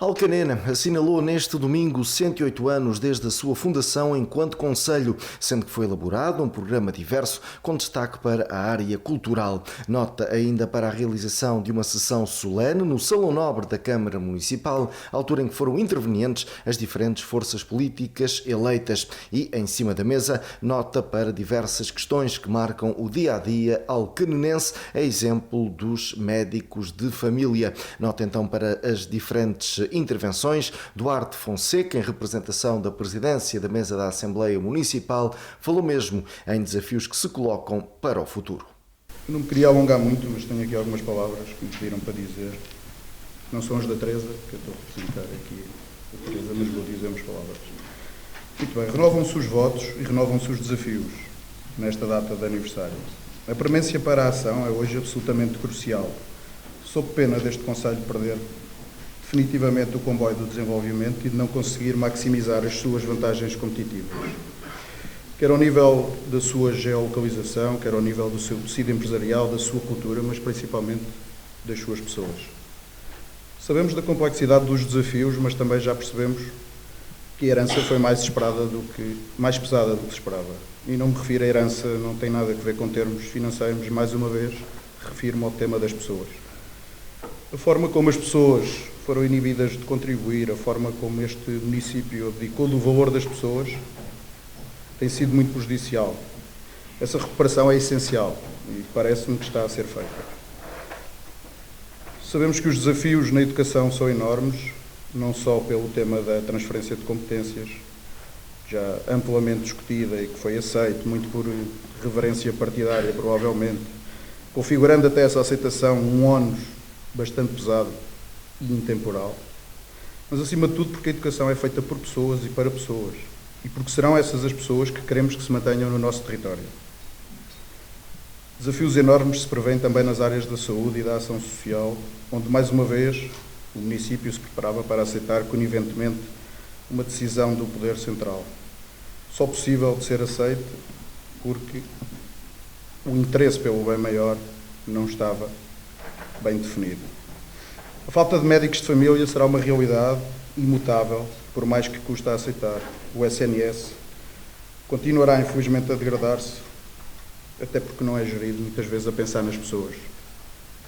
Alcanena assinalou neste domingo 108 anos desde a sua fundação enquanto concelho, sendo que foi elaborado um programa diverso com destaque para a área cultural. Nota ainda para a realização de uma sessão solene no Salão Nobre da Câmara Municipal, altura em que foram intervenientes as diferentes forças políticas eleitas e, em cima da mesa, nota para diversas questões que marcam o dia-a-dia alcanenense, a exemplo dos médicos de família. Nota então para as diferentes intervenções. Duarte Fonseca, em representação da presidência da mesa da Assembleia Municipal, falou mesmo em desafios que se colocam para o futuro. Não me queria alongar muito, mas tenho aqui algumas palavras que me pediram para dizer. Não são as da Teresa, que eu estou a representar aqui a Teresa, mas vou dizer umas palavras. Muito bem, renovam-se os votos e renovam-se os desafios nesta data de aniversário. A premência para a ação é hoje absolutamente crucial, sob pena deste Conselho perder definitivamente o comboio do desenvolvimento e de não conseguir maximizar as suas vantagens competitivas, quer ao nível da sua geolocalização, quer ao nível do seu tecido empresarial, da sua cultura, mas principalmente das suas pessoas. Sabemos da complexidade dos desafios, mas também já percebemos que a herança foi mais pesada do que se esperava. E não me refiro à herança, não tem nada a ver com termos financeiros, mas mais uma vez refiro-me ao tema das pessoas. A forma como as pessoas foram inibidas de contribuir, a forma como este município abdicou do valor das pessoas, tem sido muito prejudicial. Essa recuperação é essencial e parece-me que está a ser feita. Sabemos que os desafios na educação são enormes, não só pelo tema da transferência de competências, já amplamente discutida e que foi aceito, muito por reverência partidária, provavelmente, configurando até essa aceitação um ónus bastante pesado e intemporal, mas acima de tudo porque a educação é feita por pessoas e para pessoas, e porque serão essas as pessoas que queremos que se mantenham no nosso território. Desafios enormes se prevêem também nas áreas da saúde e da ação social, onde, mais uma vez, o município se preparava para aceitar coniventemente uma decisão do Poder Central. Só possível de ser aceito porque o interesse pelo bem maior não estava bem definido. A falta de médicos de família será uma realidade imutável, por mais que custe a aceitar. O SNS continuará, infelizmente, a degradar-se, até porque não é gerido, muitas vezes, a pensar nas pessoas.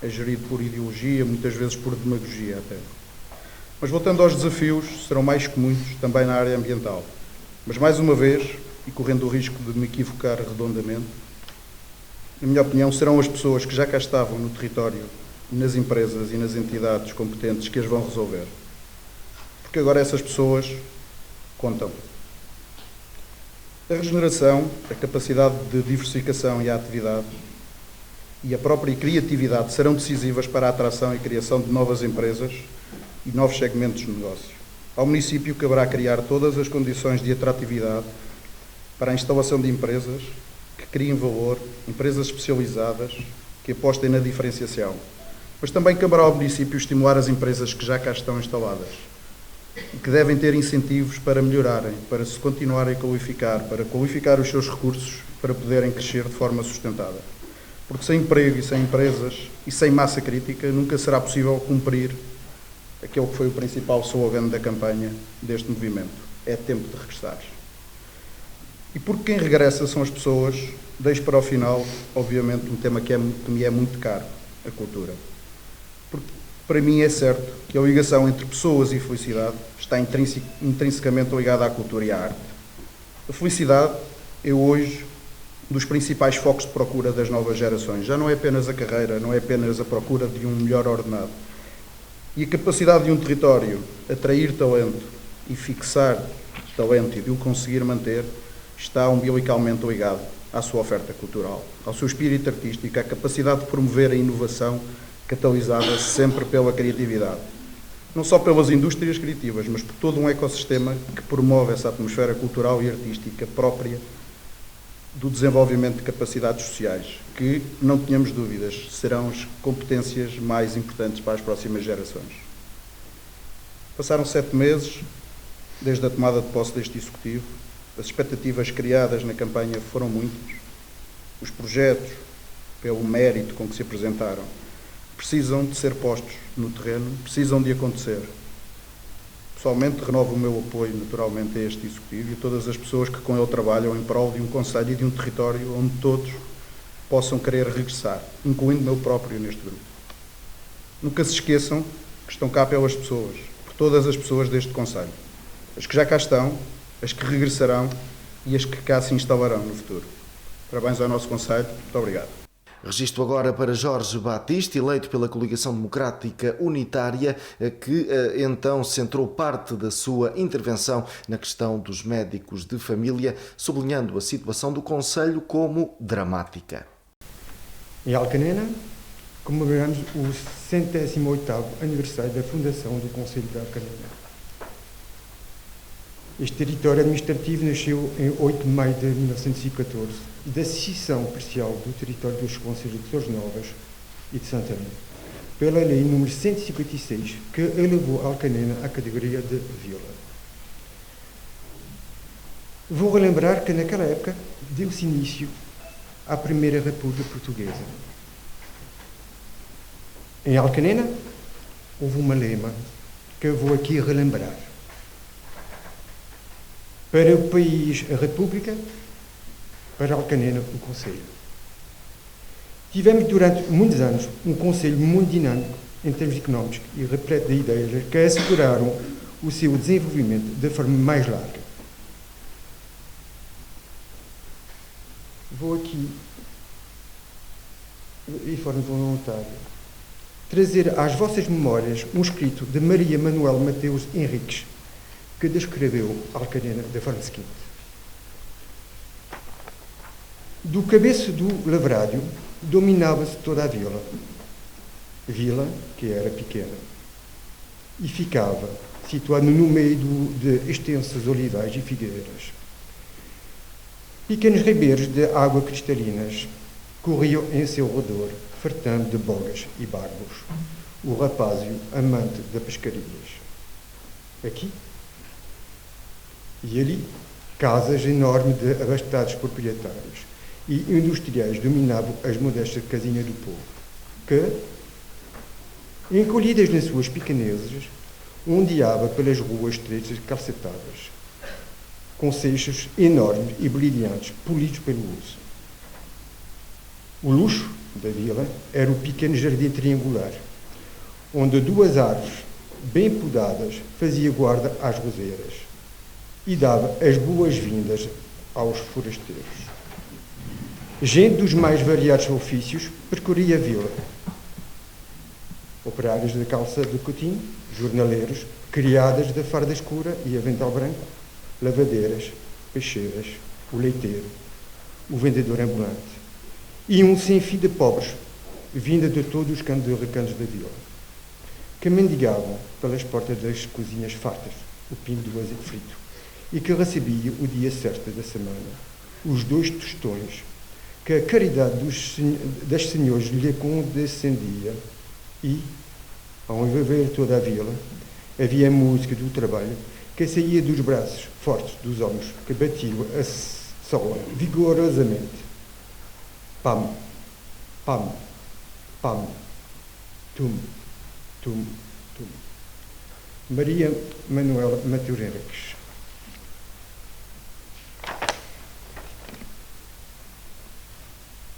É gerido por ideologia, muitas vezes por demagogia até. Mas voltando aos desafios, serão mais que muitos também na área ambiental. Mas, mais uma vez, e correndo o risco de me equivocar redondamente, na minha opinião, serão as pessoas que já cá estavam no território, nas empresas e nas entidades competentes que as vão resolver. Porque agora essas pessoas contam. A regeneração, a capacidade de diversificação e a atividade e a própria criatividade serão decisivas para a atração e criação de novas empresas e novos segmentos de negócio. Ao município caberá criar todas as condições de atratividade para a instalação de empresas que criem valor, empresas especializadas que apostem na diferenciação. Mas também caberá ao município estimular as empresas que já cá estão instaladas e que devem ter incentivos para melhorarem, para se continuarem a qualificar, para qualificar os seus recursos, para poderem crescer de forma sustentada. Porque sem emprego e sem empresas e sem massa crítica nunca será possível cumprir aquele que foi o principal slogan da campanha deste movimento. É tempo de regressar. E porque quem regressa são as pessoas, deixo para o final, obviamente, um tema que me é muito caro, a cultura. Porque, para mim, é certo que a ligação entre pessoas e felicidade está intrinsecamente ligada à cultura e à arte. A felicidade é hoje um dos principais focos de procura das novas gerações. Já não é apenas a carreira, não é apenas a procura de um melhor ordenado. E a capacidade de um território atrair talento e fixar talento e de o conseguir manter está umbilicalmente ligado à sua oferta cultural, ao seu espírito artístico, à capacidade de promover a inovação catalisada sempre pela criatividade. Não só pelas indústrias criativas, mas por todo um ecossistema que promove essa atmosfera cultural e artística própria do desenvolvimento de capacidades sociais, que, não tenhamos dúvidas, serão as competências mais importantes para as próximas gerações. Passaram 7 meses desde a tomada de posse deste Executivo. As expectativas criadas na campanha foram muitas. Os projetos, pelo mérito com que se apresentaram, precisam de ser postos no terreno, precisam de acontecer. Pessoalmente, renovo o meu apoio, naturalmente, a este Executivo e a todas as pessoas que com ele trabalham em prol de um concelho e de um território onde todos possam querer regressar, incluindo eu próprio neste grupo. Nunca se esqueçam que estão cá pelas pessoas, por todas as pessoas deste concelho. As que já cá estão, as que regressarão e as que cá se instalarão no futuro. Parabéns ao nosso concelho. Muito obrigado. Registro agora para Jorge Batista, eleito pela Coligação Democrática Unitária, que então centrou parte da sua intervenção na questão dos médicos de família, sublinhando a situação do concelho como dramática. Em Alcanena, comemoramos o 108º aniversário da fundação do Concelho de Alcanena. Este território administrativo nasceu em 8 de maio de 1914, da scisão parcial do território dos concelhos de Torres Novas e de Santarém, pela lei número 156, que elevou Alcanena à categoria de vila. Vou relembrar que naquela época deu-se início à Primeira República Portuguesa. Em Alcanena houve uma lema que eu vou aqui relembrar. Para o país, a República, para Alcanena, o Conselho. Tivemos durante muitos anos um Conselho muito dinâmico em termos económicos e repleto de ideias que asseguraram o seu desenvolvimento de forma mais larga. Vou aqui, de forma voluntária, trazer às vossas memórias um escrito de Maria Manuel Mateus Henriques, que descreveu Alcanena da forma seguinte. Do cabeço do lavrário dominava-se toda a vila. Vila que era pequena e ficava situada no meio de extensos olivais e figueiras. Pequenos ribeiros de água cristalinas corriam em seu redor, fartando de bogas e barbos, o rapázio amante de pescarias. Aqui e ali, casas enormes de abastados proprietários e industriais dominavam as modestas casinhas do povo, que, encolhidas nas suas pequenezas, ondeava pelas ruas estreitas calcetadas, com seixos enormes e brilhantes, polidos pelo uso. O luxo da vila era o pequeno jardim triangular, onde 2 árvores bem podadas faziam guarda às roseiras e dava as boas-vindas aos forasteiros. Gente dos mais variados ofícios percorria a vila. Operários da calça de cotim, jornaleiros, criadas da farda escura e avental branco, lavadeiras, peixeiras, o leiteiro, o vendedor ambulante, e um sem fim de pobres, vinda de todos os cantos e recantos da vila, que mendigavam pelas portas das cozinhas fartas, o pingo do azeite frito, e que recebia o dia certo da semana os 2 tostões que a caridade das senhores lhe condescendia e, ao envolver toda a vila, havia a música do trabalho que saía dos braços fortes dos homens que batiam a sola vigorosamente. Pam, pam, pam, tum, tum, tum. Maria Manuela Mateus Henriques.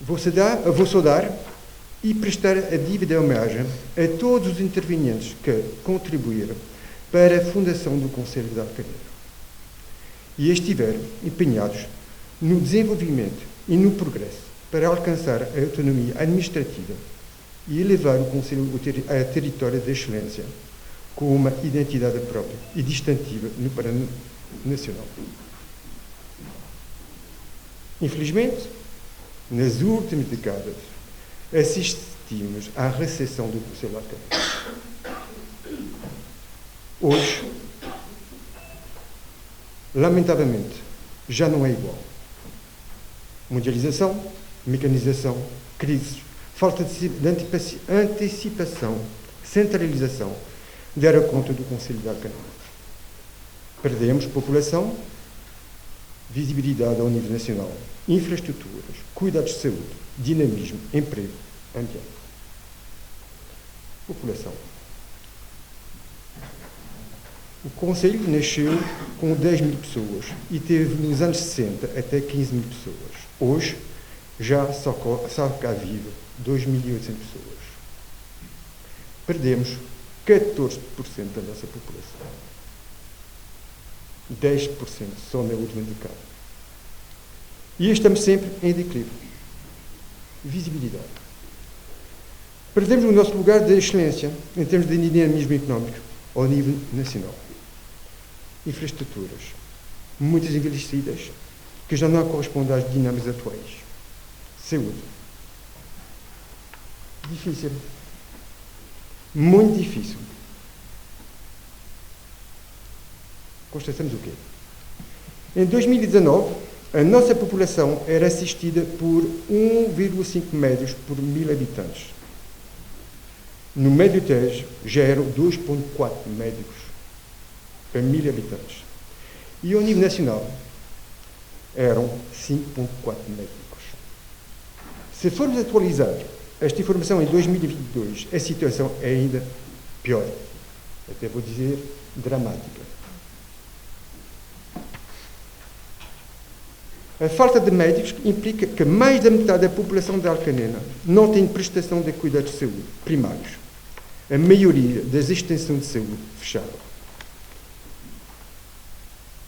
Vou saudar e prestar a dívida homenagem a todos os intervenientes que contribuíram para a fundação do Concelho de Alcanena e estiveram empenhados no desenvolvimento e no progresso para alcançar a autonomia administrativa e elevar o Concelho a território de excelência com uma identidade própria e distintiva no plano nacional. Infelizmente, nas últimas décadas, assistimos à recessão do Concelho de Alcanena. Hoje, lamentavelmente, já não é igual. Mundialização, mecanização, crises, falta de antecipação, centralização, deram conta do Concelho de Alcanena. Perdemos população, visibilidade ao nível nacional, infraestruturas, cuidados de saúde, dinamismo, emprego, ambiente. População. O Conselho nasceu com 10 mil pessoas e teve nos anos 60 até 15 mil pessoas. Hoje, já só cá vive 2.800 pessoas. Perdemos 14% da nossa população. 10% só na última década. E estamos sempre em declive. Visibilidade. Perdemos o nosso lugar de excelência em termos de dinamismo económico ao nível nacional. Infraestruturas, muitas envelhecidas, que já não correspondem às dinâmicas atuais. Saúde. Difícil. Muito difícil. Constatamos o quê? Em 2019, a nossa população era assistida por 1,5 médicos por 1.000 habitantes. No Médio Tejo já eram 2,4 médicos para 1.000 habitantes. E ao nível nacional eram 5,4 médicos. Se formos atualizar esta informação em 2022, a situação é ainda pior. Até vou dizer dramática. A falta de médicos implica que mais da metade da população de Alcanena não tem prestação de cuidados de saúde primários. A maioria das extensões de saúde fecharam.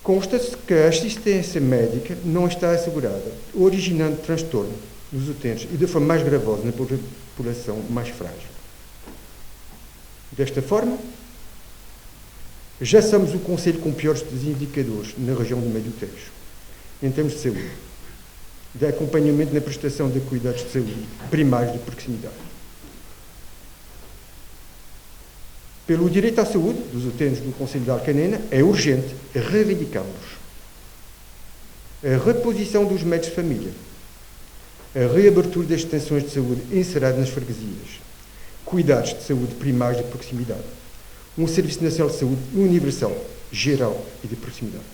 Consta-se que a assistência médica não está assegurada, originando transtorno nos utentes e de forma mais gravosa na população mais frágil. Desta forma, já somos o concelho com piores indicadores na região do Médio Tejo, em termos de saúde, de acompanhamento na prestação de cuidados de saúde primários de proximidade. Pelo direito à saúde dos utentes do Concelho de Alcanena, é urgente reivindicá-los. A reposição dos médicos de família, a reabertura das extensões de saúde inseradas nas freguesias, cuidados de saúde primários de proximidade, um Serviço Nacional de Saúde universal, geral e de proximidade.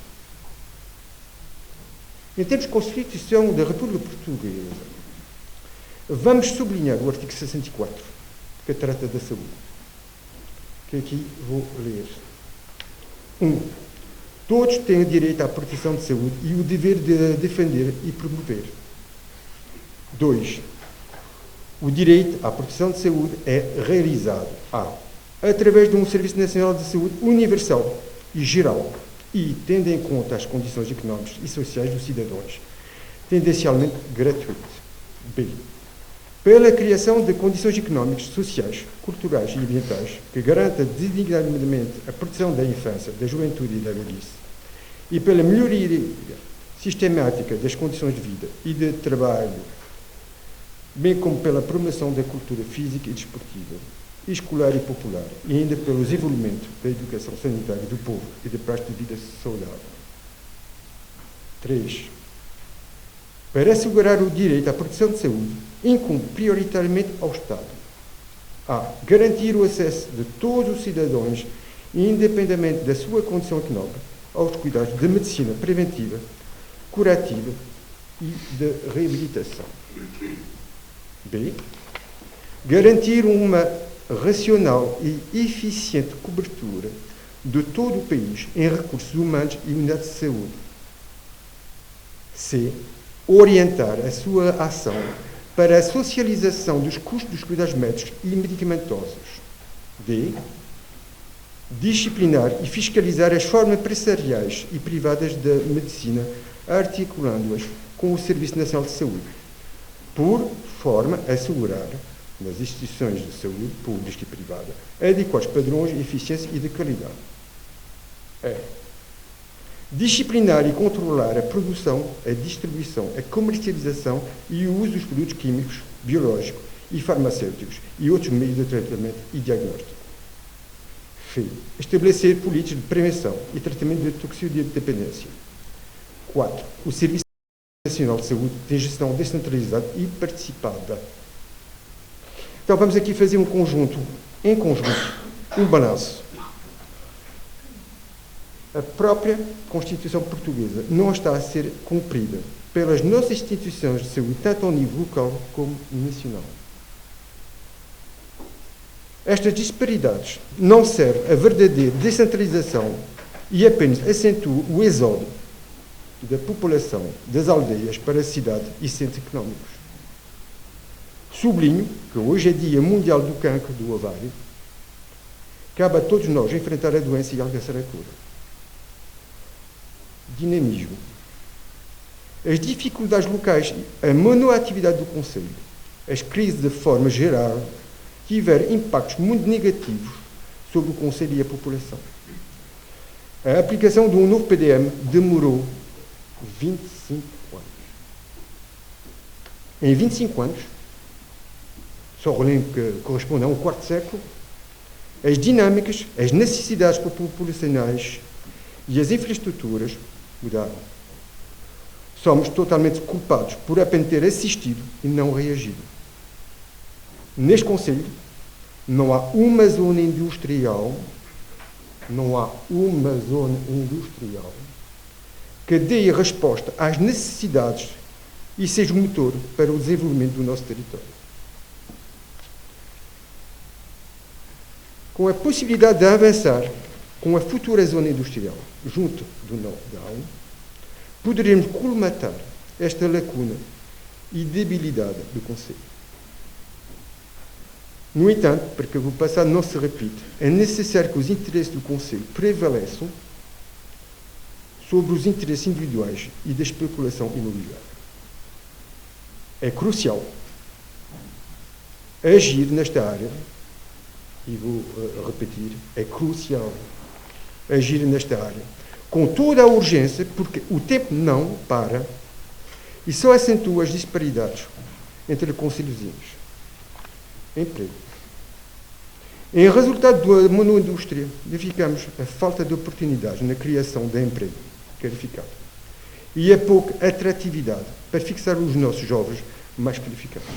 Em termos de Constituição da República Portuguesa, vamos sublinhar o artigo 64, que trata da saúde, que aqui vou ler. 1. Todos têm o direito à proteção de saúde e o dever de defender e promover. 2. O direito à proteção de saúde é realizado através de um Serviço Nacional de Saúde universal e geral e tendo em conta as condições económicas e sociais dos cidadãos, tendencialmente gratuito. B. Pela criação de condições económicas, sociais, culturais e ambientais que garanta designadamente a proteção da infância, da juventude e da velhice, e pela melhoria sistemática das condições de vida e de trabalho, bem como pela promoção da cultura física e desportiva, escolar e popular, e ainda pelo desenvolvimento da educação sanitária do povo e da prática de vida saudável. 3. Para assegurar o direito à proteção de saúde, incumbe prioritariamente ao Estado garantir o acesso de todos os cidadãos, independentemente da sua condição económica, aos cuidados de medicina preventiva, curativa e de reabilitação. B. Garantir uma racional e eficiente cobertura de todo o país em recursos humanos e unidades de saúde. C. Orientar a sua ação para a socialização dos custos dos cuidados médicos e medicamentosos. D. Disciplinar e fiscalizar as formas empresariais e privadas da medicina, articulando-as com o Serviço Nacional de Saúde, por forma a assegurar, nas instituições de saúde públicas e privadas, adequados padrões de eficiência e de qualidade. Disciplinar e controlar a produção, a distribuição, a comercialização e o uso dos produtos químicos, biológicos e farmacêuticos e outros meios de tratamento e diagnóstico. Estabelecer políticas de prevenção e tratamento de toxicodependência. 4. O Serviço Nacional de Saúde tem gestão descentralizada e participada. Então vamos aqui fazer um balanço. A própria Constituição portuguesa não está a ser cumprida pelas nossas instituições de saúde, tanto ao nível local como nacional. Estas disparidades não servem a verdadeira descentralização e apenas acentuam o exódio da população das aldeias para a cidade e centros económicos. Sublinho que hoje é Dia Mundial do Cancro do Ovário. Cabe a todos nós enfrentar a doença e alcançar a cura. Dinamismo. As dificuldades locais, a monoatividade do Conselho, as crises de forma geral, tiveram impactos muito negativos sobre o Conselho e a população. A aplicação de um novo PDM demorou 25 anos. Em 25 anos, só relembro que corresponde a um quarto século, as dinâmicas, as necessidades populacionais e as infraestruturas mudaram. Somos totalmente culpados por apenas ter assistido e não reagido. Neste Conselho, não há uma zona industrial, que dê resposta às necessidades e seja motor para o desenvolvimento do nosso território. Com a possibilidade de avançar com a futura zona industrial junto do know-how, poderemos colmatar esta lacuna e debilidade do Conselho. No entanto, para que o passado não se repita, é necessário que os interesses do Conselho prevaleçam sobre os interesses individuais e da especulação imobiliária. É crucial agir nesta área, e vou repetir, é crucial agir nesta área, com toda a urgência, porque o tempo não para e só acentua as disparidades entre concelhozinhos. Emprego. Em resultado da monoindústria, verificamos a falta de oportunidades na criação de emprego qualificado e a pouca atratividade para fixar os nossos jovens mais qualificados.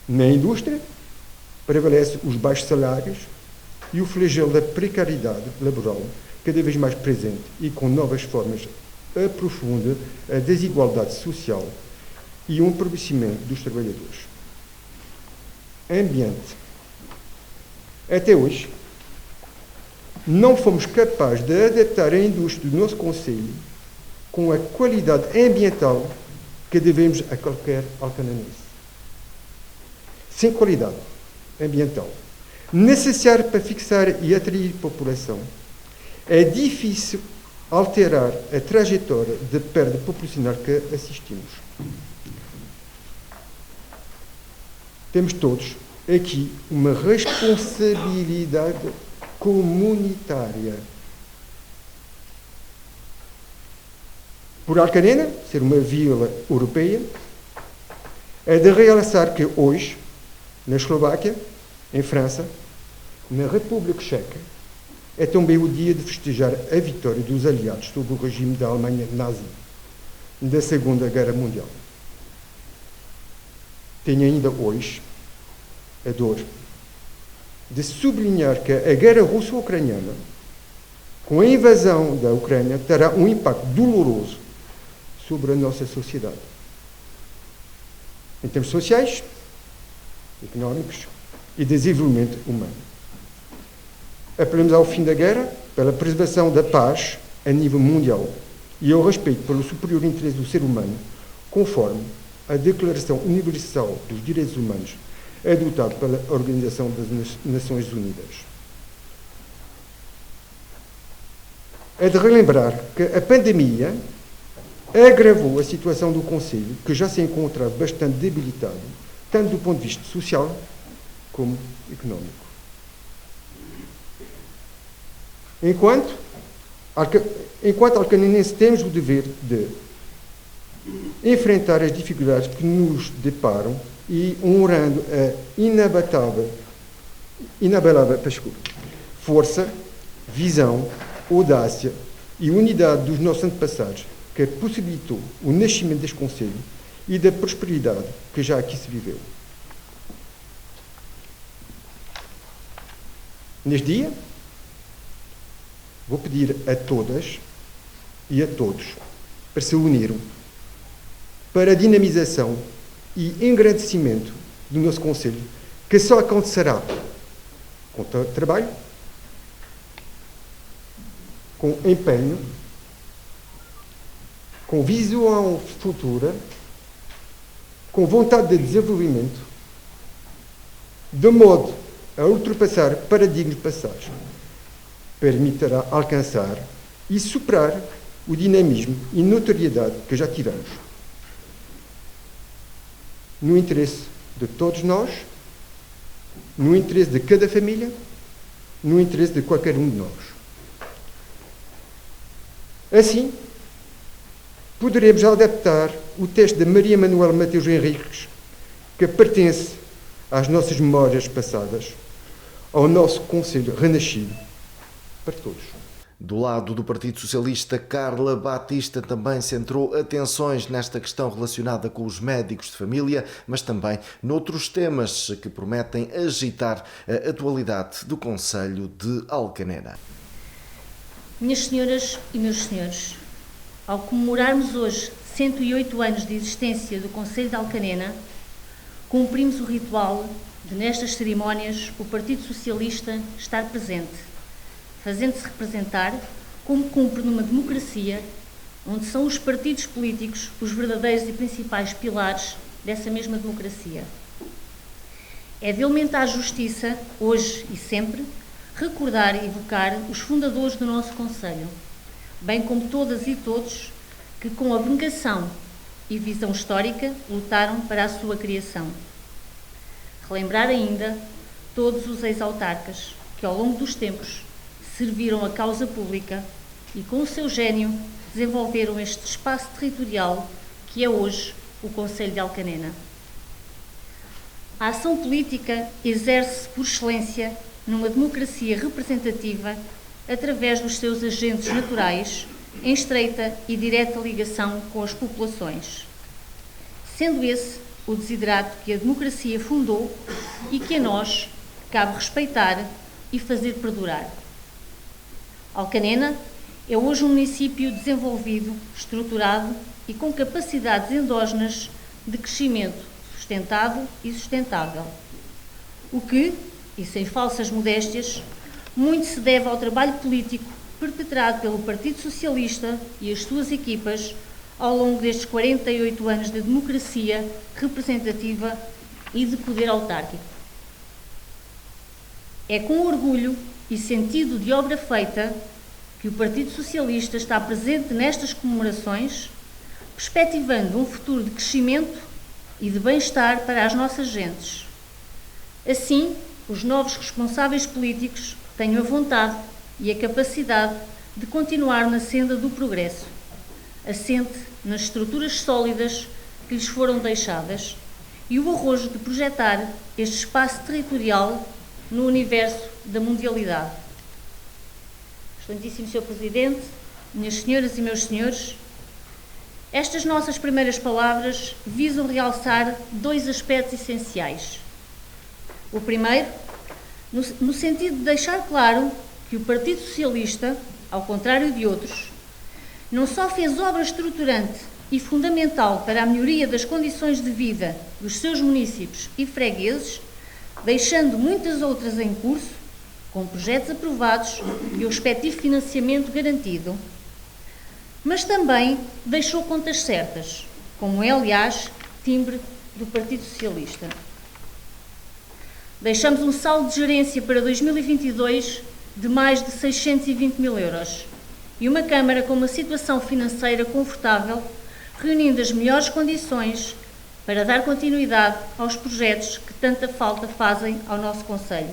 Na indústria, prevalecem os baixos salários e o flagelo da precariedade laboral, cada vez mais presente e com novas formas, aprofunda a desigualdade social e um empobrecimento dos trabalhadores. Ambiente. Até hoje, não fomos capazes de adaptar a indústria do nosso Conselho com a qualidade ambiental que devemos a qualquer alcananense. Sem qualidade ambiental necessária para fixar e atrair população, é difícil alterar a trajetória de perda populacional que assistimos. Temos todos aqui uma responsabilidade comunitária. Por Alcanena, ser uma vila europeia, é de realçar que hoje, na Eslováquia, em França, na República Checa, é também o dia de festejar a vitória dos aliados sobre o regime da Alemanha nazi da Segunda Guerra Mundial. Tenho ainda hoje a dor de sublinhar que a guerra russo-ucraniana, com a invasão da Ucrânia, terá um impacto doloroso sobre a nossa sociedade. Em termos sociais, económicos e desenvolvimento humano. Apelamos ao fim da guerra, pela preservação da paz a nível mundial e ao respeito pelo superior interesse do ser humano, conforme a Declaração Universal dos Direitos Humanos, adotada pela Organização das Nações Unidas. É de relembrar que a pandemia agravou a situação do Conselho, que já se encontrava bastante debilitado, tanto do ponto de vista social como económico. Enquanto alcanenenses temos o dever de enfrentar as dificuldades que nos deparam e honrando a inabalável força, visão, audácia e unidade dos nossos antepassados, que possibilitou o nascimento deste Conselho e da prosperidade que já aqui se viveu. Neste dia, vou pedir a todas e a todos para se unirem para a dinamização e engrandecimento do nosso Conselho, que só acontecerá com trabalho, com empenho, com visão futura, com vontade de desenvolvimento, de modo a ultrapassar paradigmas passados, permitirá alcançar e superar o dinamismo e notoriedade que já tivemos. No interesse de todos nós, no interesse de cada família, no interesse de qualquer um de nós. Assim, poderemos adaptar o texto de Maria Manuel Mateus Henriques, que pertence às nossas memórias passadas, ao nosso Conselho renascido, para todos. Do lado do Partido Socialista, Carla Batista também centrou atenções nesta questão relacionada com os médicos de família, mas também noutros temas que prometem agitar a atualidade do Conselho de Alcanena. Minhas senhoras e meus senhores, ao comemorarmos hoje 108 anos de existência do Conselho de Alcanena, cumprimos o ritual de, nestas cerimónias, o Partido Socialista estar presente, fazendo-se representar como cumpre numa democracia onde são os partidos políticos os verdadeiros e principais pilares dessa mesma democracia. É de elementar justiça, hoje e sempre, recordar e evocar os fundadores do nosso Conselho, bem como todas e todos que, com abnegação e visão histórica, lutaram para a sua criação. Relembrar ainda todos os ex-autarcas que, ao longo dos tempos, serviram a causa pública e, com o seu gênio, desenvolveram este espaço territorial que é hoje o Conselho de Alcanena. A ação política exerce-se por excelência numa democracia representativa através dos seus agentes naturais, em estreita e direta ligação com as populações, sendo esse o desiderato que a democracia fundou e que a nós cabe respeitar e fazer perdurar. Alcanena é hoje um município desenvolvido, estruturado e com capacidades endógenas de crescimento sustentado e sustentável, o que, e sem falsas modéstias, muito se deve ao trabalho político perpetrado pelo Partido Socialista e as suas equipas ao longo destes 48 anos de democracia representativa e de poder autárquico. É com orgulho e sentido de obra feita que o Partido Socialista está presente nestas comemorações, perspectivando um futuro de crescimento e de bem-estar para as nossas gentes. Assim, os novos responsáveis políticos tenham a vontade e a capacidade de continuar na senda do progresso, assente nas estruturas sólidas que lhes foram deixadas e o arrojo de projetar este espaço territorial no universo da mundialidade. Excelentíssimo Sr. Presidente, minhas senhoras e meus senhores, estas nossas primeiras palavras visam realçar dois aspectos essenciais. O primeiro, no sentido de deixar claro que o Partido Socialista, ao contrário de outros, não só fez obra estruturante e fundamental para a melhoria das condições de vida dos seus municípios e fregueses, deixando muitas outras em curso, com projetos aprovados e o respectivo financiamento garantido, mas também deixou contas certas, como é, aliás, timbre do Partido Socialista. Deixamos um saldo de gerência para 2022 de mais de 620 mil euros e uma Câmara com uma situação financeira confortável, reunindo as melhores condições para dar continuidade aos projetos que tanta falta fazem ao nosso Conselho.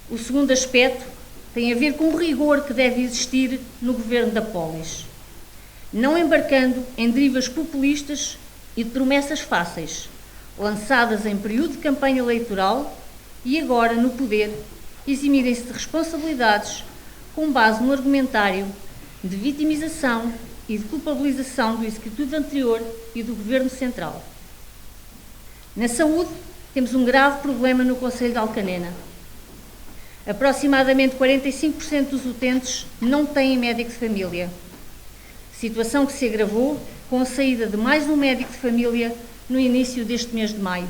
O segundo aspecto tem a ver com o rigor que deve existir no governo da Polis, não embarcando em derivas populistas e de promessas fáceis, lançadas em período de campanha eleitoral e agora, no poder, eximirem-se de responsabilidades com base no argumentário de vitimização e de culpabilização do executivo anterior e do Governo Central. Na saúde, temos um grave problema no Conselho de Alcanena. Aproximadamente 45% dos utentes não têm médico de família, situação que se agravou com a saída de mais um médico de família no início deste mês de maio.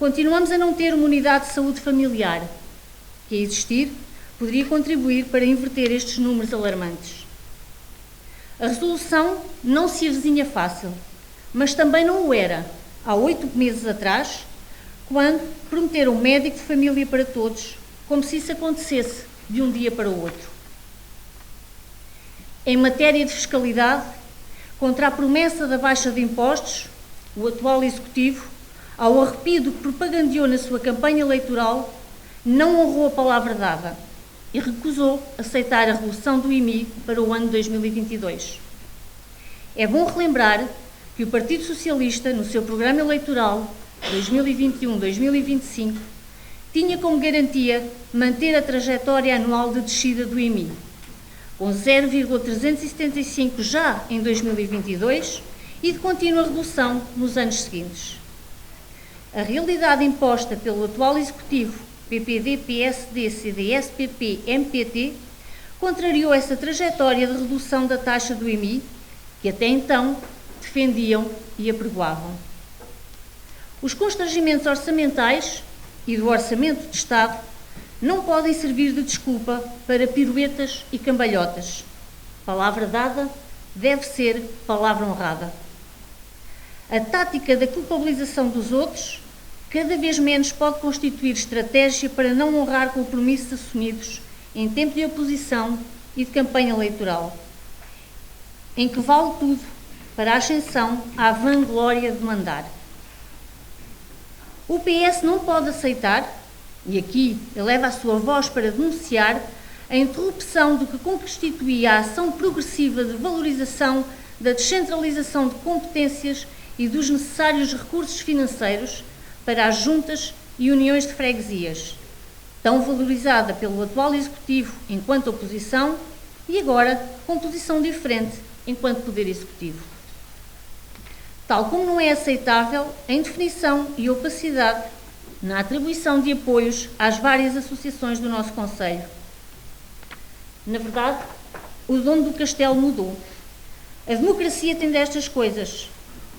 continuamos a não ter uma unidade de saúde familiar, que, a existir, poderia contribuir para inverter estes números alarmantes. A resolução não se avizinha fácil, mas também não o era há 8 meses atrás, quando prometeram um médico de família para todos, como se isso acontecesse de um dia para o outro. Em matéria de fiscalidade, contra a promessa da baixa de impostos, o atual Executivo, ao arrepio do que propagandeou na sua campanha eleitoral, não honrou a palavra dada e recusou aceitar a redução do IMI para o ano 2022. É bom relembrar que o Partido Socialista, no seu programa eleitoral 2021-2025, tinha como garantia manter a trajetória anual de descida do IMI, com 0,375 já em 2022 e de contínua redução nos anos seguintes. A realidade imposta pelo atual Executivo, PPD, PSD, CDS, PP, MPT, contrariou essa trajetória de redução da taxa do IMI, que até então defendiam e apregoavam. Os constrangimentos orçamentais e do Orçamento de Estado não podem servir de desculpa para piruetas e cambalhotas. Palavra dada deve ser palavra honrada. A tática da culpabilização dos outros cada vez menos pode constituir estratégia para não honrar compromissos assumidos em tempo de oposição e de campanha eleitoral, em que vale tudo para a ascensão à vanglória de mandar. O PS não pode aceitar, e aqui eleva a sua voz para denunciar, a interrupção do que constituía a ação progressiva de valorização da descentralização de competências e dos necessários recursos financeiros para as juntas e uniões de freguesias, tão valorizada pelo atual Executivo enquanto oposição e agora com posição diferente enquanto Poder Executivo. Tal como não é aceitável a indefinição e opacidade na atribuição de apoios às várias associações do nosso Conselho. Na verdade, o dono do castelo mudou. A democracia tem destas coisas.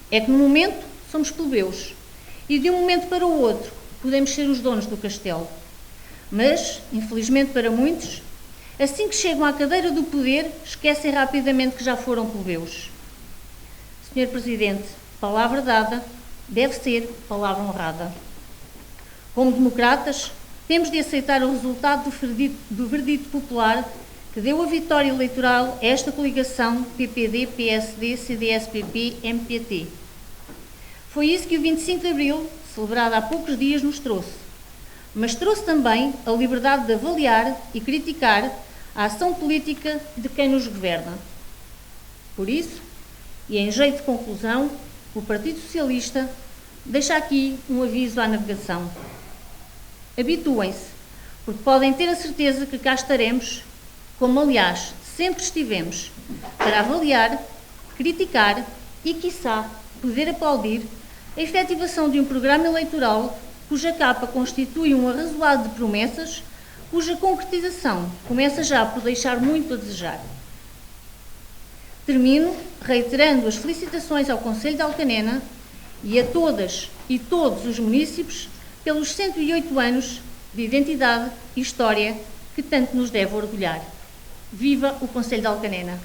É que no momento somos plebeus e de um momento para o outro podemos ser os donos do castelo. Mas, infelizmente para muitos, assim que chegam à cadeira do poder, esquecem rapidamente que já foram plebeus. Sr. Presidente, palavra dada deve ser palavra honrada. Como democratas, temos de aceitar o resultado do veredito popular que deu a vitória eleitoral a esta coligação PPD, PSD, CDS-PP, MPT. Foi isso que o 25 de Abril, celebrado há poucos dias, nos trouxe. Mas trouxe também a liberdade de avaliar e criticar a ação política de quem nos governa. Por isso, e em jeito de conclusão, o Partido Socialista deixa aqui um aviso à navegação. Habituem-se, porque podem ter a certeza que cá estaremos, como aliás sempre estivemos, para avaliar, criticar e, quiçá, poder aplaudir a efetivação de um programa eleitoral cuja capa constitui um arrazoado de promessas, cuja concretização começa já por deixar muito a desejar. Termino reiterando as felicitações ao Concelho de Alcanena e a todas e todos os munícipes pelos 108 anos de identidade e história que tanto nos deve orgulhar. Viva o Concelho de Alcanena!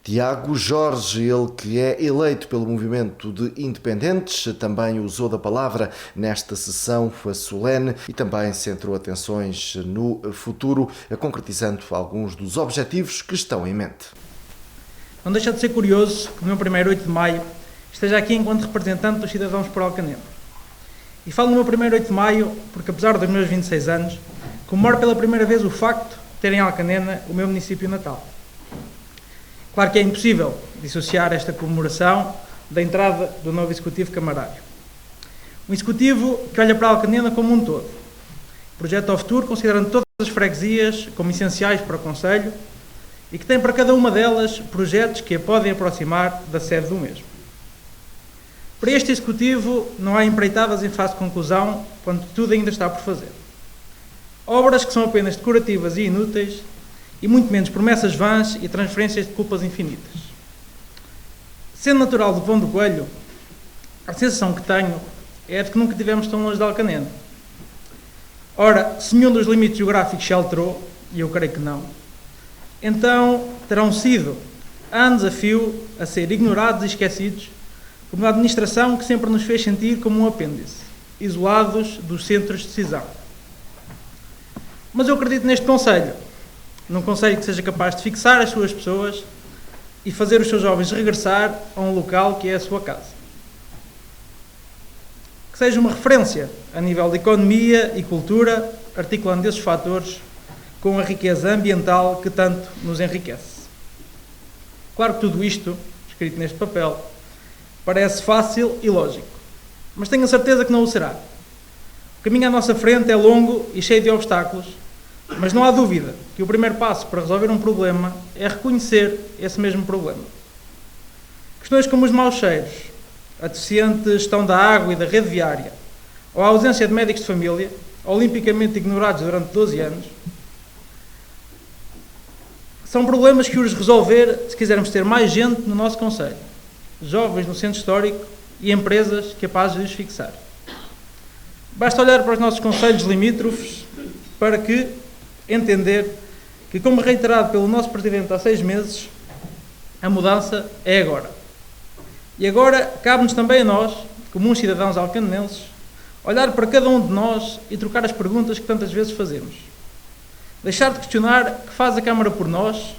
Tiago Jorge, ele que é eleito pelo Movimento de Independentes, também usou da palavra nesta sessão solene e também centrou atenções no futuro, concretizando alguns dos objetivos que estão em mente. Não deixa de ser curioso que no meu primeiro 8 de maio esteja aqui enquanto representante dos cidadãos por Alcanena. E falo no meu primeiro 8 de maio porque, apesar dos meus 26 anos, comemoro pela primeira vez o facto de ter em Alcanena o meu município natal. Claro que é impossível dissociar esta comemoração da entrada do novo Executivo camarário. Um Executivo que olha para Alcanena como um todo. Projeta ao futuro considerando todas as freguesias como essenciais para o Concelho e que tem para cada uma delas projetos que a podem aproximar da sede do mesmo. Para este Executivo não há empreitadas em fase de conclusão quando tudo ainda está por fazer. Obras que são apenas decorativas e inúteis e muito menos promessas vãs e transferências de culpas infinitas. Sendo natural do Pão do Coelho, a sensação que tenho é de que nunca tivemos tão longe de Alcanena. Ora, se nenhum dos limites geográficos se alterou, e eu creio que não, então terão sido anos a fio a ser ignorados e esquecidos por uma administração que sempre nos fez sentir como um apêndice, isolados dos centros de decisão. Mas eu acredito neste Conselho, num Conselho que seja capaz de fixar as suas pessoas e fazer os seus jovens regressar a um local que é a sua casa. Que seja uma referência a nível de economia e cultura, articulando esses fatores com a riqueza ambiental que tanto nos enriquece. Claro que tudo isto, escrito neste papel, parece fácil e lógico, mas tenho a certeza que não o será. O caminho à nossa frente é longo e cheio de obstáculos, mas não há dúvida que o primeiro passo para resolver um problema é reconhecer esse mesmo problema. Questões como os maus cheiros, a deficiente gestão da água e da rede viária, ou a ausência de médicos de família, olimpicamente ignorados durante 12 anos, são problemas que urge resolver se quisermos ter mais gente no nosso Conselho, jovens no centro histórico e empresas capazes de os fixar. Basta olhar para os nossos concelhos limítrofes para entender que, como reiterado pelo nosso Presidente há 6 meses, a mudança é agora. E agora cabe-nos também a nós, comuns cidadãos alcanenenses, olhar para cada um de nós e trocar as perguntas que tantas vezes fazemos. Deixar de questionar que faz a Câmara por nós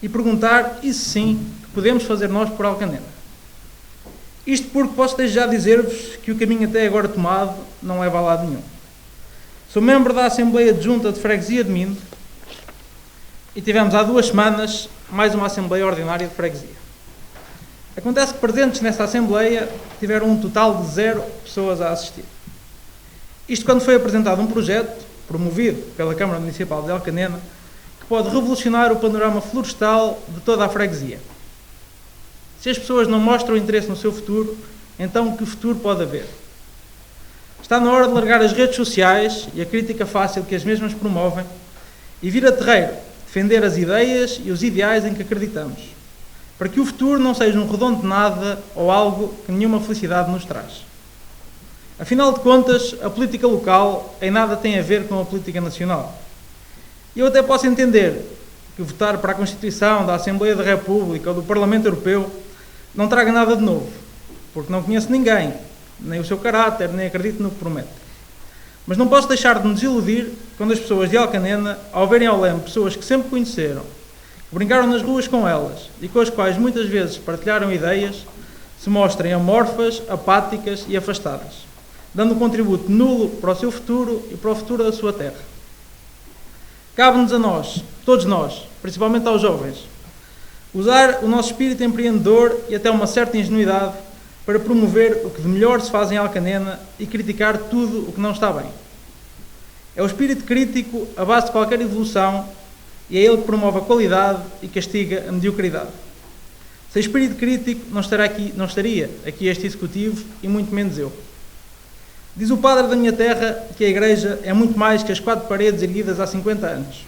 e perguntar, isso sim, que podemos fazer nós por Alcanena. Isto porque posso desde já dizer-vos que o caminho até agora tomado não leva a lado nenhum. Sou membro da Assembleia de Junta de Freguesia de Minde e tivemos há 2 semanas mais uma Assembleia Ordinária de Freguesia. Acontece que presentes nesta Assembleia tiveram um total de 0 pessoas a assistir. Isto quando foi apresentado um projeto, promovido pela Câmara Municipal de Alcanena, que pode revolucionar o panorama florestal de toda a freguesia. Se as pessoas não mostram interesse no seu futuro, então que futuro pode haver? Está na hora de largar as redes sociais e a crítica fácil que as mesmas promovem e vir a terreiro defender as ideias e os ideais em que acreditamos, para que o futuro não seja um redondo de nada ou algo que nenhuma felicidade nos traz. Afinal de contas, a política local em nada tem a ver com a política nacional. E eu até posso entender que votar para a Constituição da Assembleia da República ou do Parlamento Europeu não traga nada de novo, porque não conheço ninguém, nem o seu caráter, nem acredito no que promete. Mas não posso deixar de me desiludir quando as pessoas de Alcanena, ao verem ao leme pessoas que sempre conheceram, que brincaram nas ruas com elas e com as quais muitas vezes partilharam ideias, se mostrem amorfas, apáticas e afastadas, dando um contributo nulo para o seu futuro e para o futuro da sua terra. Cabe-nos a nós, todos nós, principalmente aos jovens, usar o nosso espírito empreendedor e até uma certa ingenuidade para promover o que de melhor se faz em Alcanena e criticar tudo o que não está bem. É o espírito crítico a base de qualquer evolução e é ele que promove a qualidade e castiga a mediocridade. Sem espírito crítico não estaria aqui este Executivo e muito menos eu. Diz o padre da minha terra que a Igreja é muito mais que as 4 paredes erguidas há 50 anos.